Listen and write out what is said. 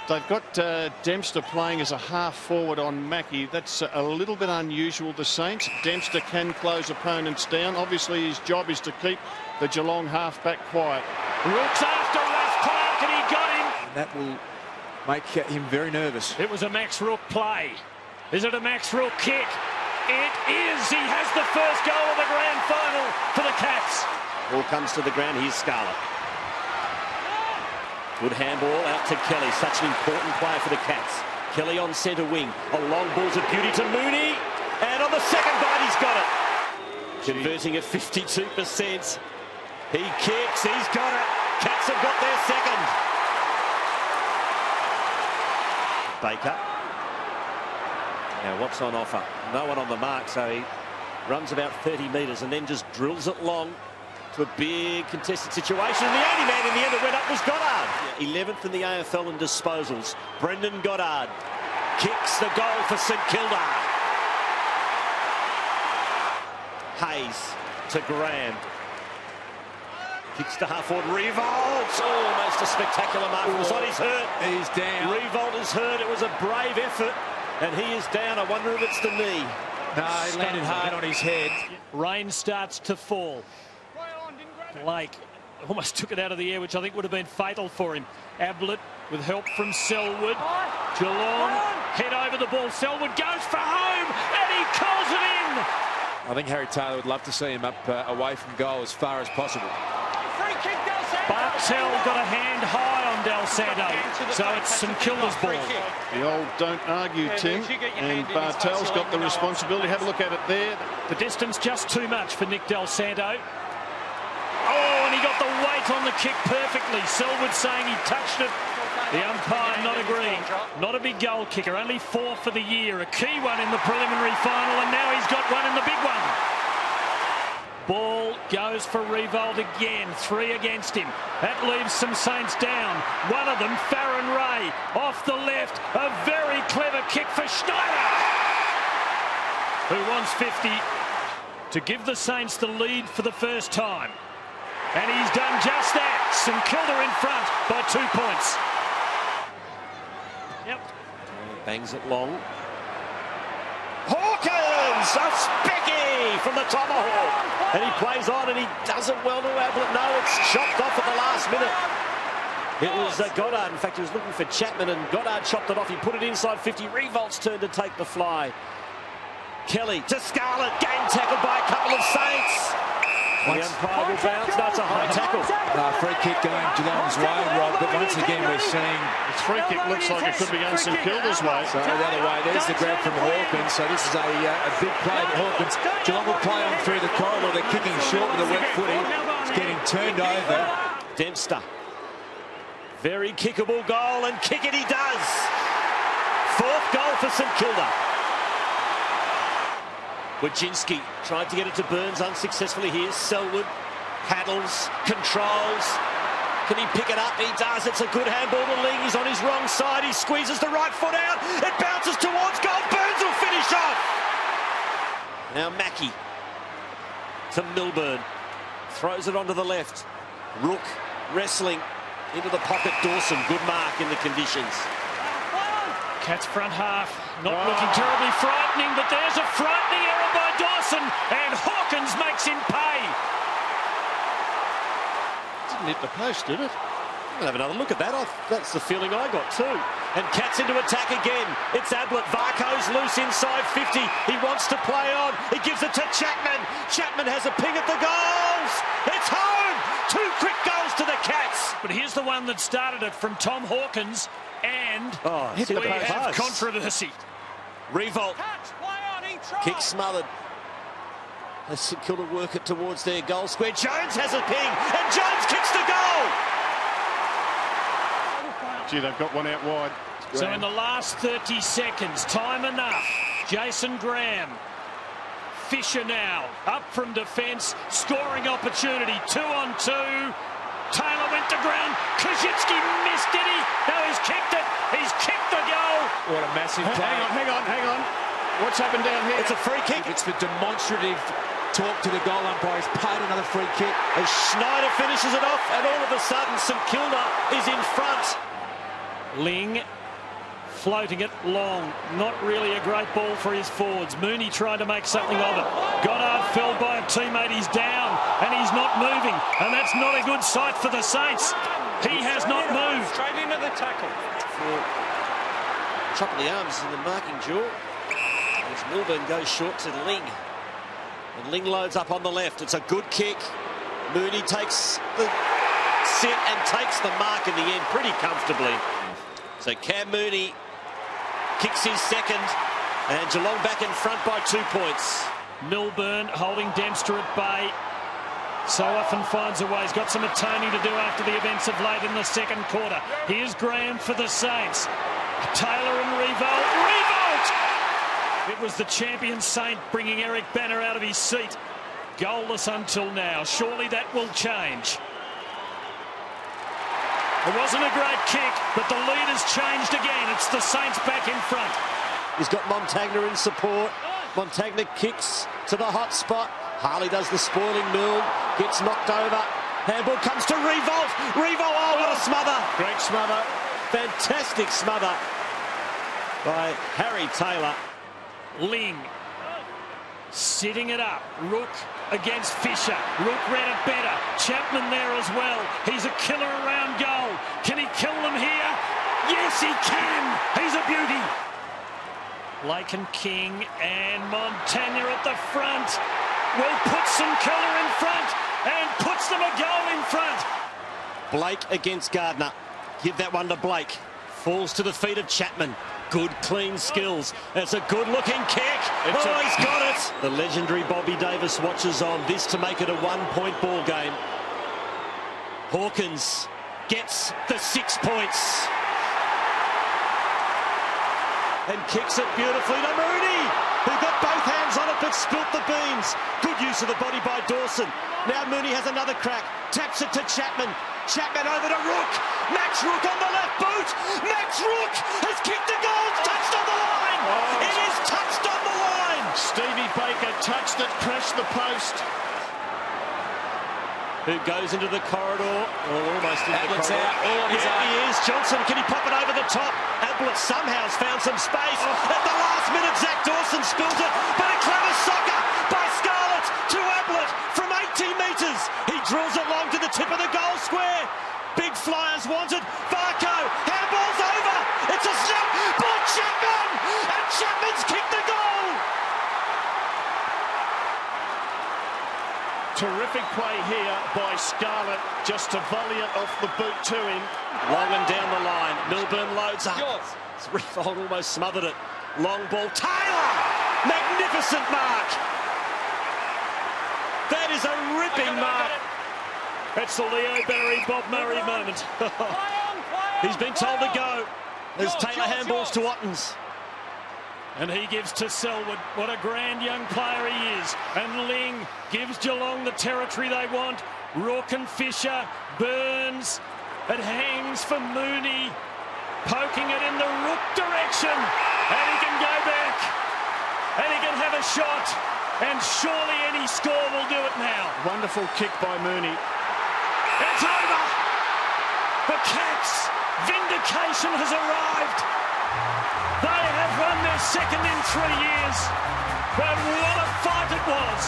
They've got Dempster playing as a half-forward on Mackie. That's a little bit unusual, the Saints. Dempster can close opponents down. Obviously, his job is to keep the Geelong half-back quiet. Rooks after Russ Clark, and he got him. And that will make him very nervous. It was a Max Rook play. Is it a Max Rook kick? It is. He has the first goal of the grand final for the Cats. Ball comes to the ground. Here's Scarlett. Good handball out to Kelly. Such an important player for the Cats. Kelly on centre wing. A long ball's a beauty to Mooney. And on the second bite, he's got it. Converting at 52%. He kicks. He's got it. Cats have got their second. Baker. Now, what's on offer? No one on the mark, so he runs about 30 metres and then just drills it long to a big contested situation. And the only man in the end that went up was Goddard. 11th in the AFL in disposals. Brendan Goddard kicks the goal for St Kilda. Hayes to Graham. Kicks to half-forward. Revolt. Almost a spectacular mark. He's hurt. He's down. Revolt is hurt. It was a brave effort. And he is down. I wonder if it's the knee. No, he landed hard on his head. Rain starts to fall. Blake almost took it out of the air, which I think would have been fatal for him. Ablett with help from Selwood. Geelong head over the ball. Selwood goes for home and he calls it in. I think Harry Taylor would love to see him up away from goal as far as possible. Bartell got a hand high on Del Santo, so it's St Kilda's ball. The old don't argue, Tim, and Bartell's got the responsibility. Have a look at it there. The distance just too much for Nick Del Santo. Oh, and he got the weight on the kick perfectly. Selwood saying he touched it. The umpire not agreeing. Not a big goal kicker, only 4 for the year. A key one in the preliminary final, and now he's got one in the big one. Ball goes for Revolt again. 3 against him. That leaves some Saints down. One of them, Farron Ray, off the left. A very clever kick for Schneider, who wants 50 to give the Saints the lead for the first time. And he's done just that. St Kilda in front by 2 points. Yep. Bangs it long. Hawkins! A specky from the tomahawk. And he plays on and he does it well to Ablett. No, it's chopped off at the last minute. It was Goddard. In fact, he was looking for Chapman and Goddard chopped it off. He put it inside 50. Revolt's turn to take the fly. Kelly to Scarlett. Game tackled by a couple of Saints. The umpire will bounce. That's a high tackle. Free kick going Geelong's way, Rob, but once again we're seeing... The free kick looks like it could be going St Kilda's way. So the other way, there's the grab from Hawkins. So this is a big play for Hawkins. Geelong will play on through the corridor. They're kicking short with a wet footy. It's getting turned over. Dempster. Very kickable goal, and kick it he does. 4th goal for St Kilda. Wojcinski tried to get it to Burns unsuccessfully. Here's Selwood. Paddles, controls. Can he pick it up? He does. It's a good handball to Ling. He's on his wrong side. He squeezes the right foot out. It bounces towards goal. Burns will finish off. Now Mackie to Milburn. Throws it onto the left. Rook wrestling into the pocket. Dawson. Good mark in the conditions. Cats front half, not looking terribly frightening, but there's a frightening error by Dawson, and Hawkins makes him pay. Didn't hit the post, did it? We'll have another look at that. That's the feeling I got too. And Cats into attack again. It's Ablett. Varco's loose inside 50. He wants to play on. He gives it to Chapman. Chapman has a ping at the goals. It's home. 2 quick goals to the Cats. But here's the one that started it from Tom Hawkins. And we have controversy. Revolt. Kick smothered. As St Kilda work it towards their goal square. Jones has a ping, and Jones kicks the goal. Gee, they've got one out wide. So in the last 30 seconds, time enough. Jason Graham. Fisher now, up from defence, scoring opportunity. 2 on 2. Taylor went to ground. Koschitzki missed, did he? No, he's kicked it. He's kicked the goal. What a massive play. Hang on. What's happened down here? It's a free kick. It's the demonstrative talk to the goal umpire. He's paid another free kick. As Schneider finishes it off, and all of a sudden St Kilda is in front. Ling floating it long. Not really a great ball for his forwards. Mooney tried to make something of it. Goddard felled by a teammate. He's down and he's not moving. And that's not a good sight for the Saints. He has not moved. Straight into the tackle. Chop of the arms in the marking jaw. As Milburn goes short to Ling. And Ling loads up on the left. It's a good kick. Mooney takes the sit and takes the mark in the end pretty comfortably. So Cam Mooney kicks his second, and Geelong back in front by 2 points. Milburn holding Dempster at bay. So often finds a way. He's got some atoning to do after the events of late in the second quarter. Here's Graham for the Saints. Taylor and Revolt. Revolt! It was the champion Saint bringing Eric Banner out of his seat. Goalless until now. Surely that will change. It wasn't a great kick, but the lead has changed again. It's the Saints back in front. He's got Montagna in support. Montagna kicks to the hot spot. Harley does the spoiling move, gets knocked over. Handball comes to Revolt. Revolt, oh, what a smother. Great smother. Fantastic smother by Harry Taylor. Ling sitting it up. Rook against Fisher. Rook read it better. Chapman there as well. He's a killer around goal. Can he kill them here? Yes, he can. He's a beauty. Blake and King and Montagna at the front. Will put some colour in front and puts them a goal in front. Blake against Gardner. Give that one to Blake. Falls to the feet of Chapman. Good, clean skills. It's a good-looking kick. He's got it. The legendary Bobby Davis watches on. This to make it a one-point ball game. Hawkins gets the 6 points. And kicks it beautifully to Mooney, who got both hands on it but spilt the beans. Good use of the body by Dawson. Now Mooney has another crack. Taps it to Chapman. Chapman over to Rook. Max Rook on the left boot. Max Rook has kicked the goal. Touched on the line. It is touched on the line. Stevie Baker touched it, crashed the post. Who goes into the corridor, or almost into the corridor. Out. He is. Johnson, can he pop it over the top? Ablett somehow has found some space. At the last minute, Zach Dawson spills it, but a clever soccer by Scarlett to Ablett from 18 metres. He drills it long to the tip of the goal square. Big flyers wanted. Varco, handball's over. It's a snap. Ball Chapman, and Chapman's kicked the goal. Terrific play here by Scarlett, just to volley it off the boot to him. Long and down the line. Milburn loads up. Revolt almost smothered it. Long ball. Taylor! Magnificent mark. That is a ripping mark. It's the Leo Barry, Bob Murray moment. He's been told to go. There's Taylor handballs to Ottens. And he gives to Selwood. What a grand young player he is. And Ling gives Geelong the territory they want. Rook and Fisher. Burns. It hangs for Mooney. Poking it in the Rook direction. And he can go back. And he can have a shot. And surely any score will do it now. Wonderful kick by Mooney. It's over. The Cats. Vindication has arrived. They have won their second in 3 years. But what a fight it was.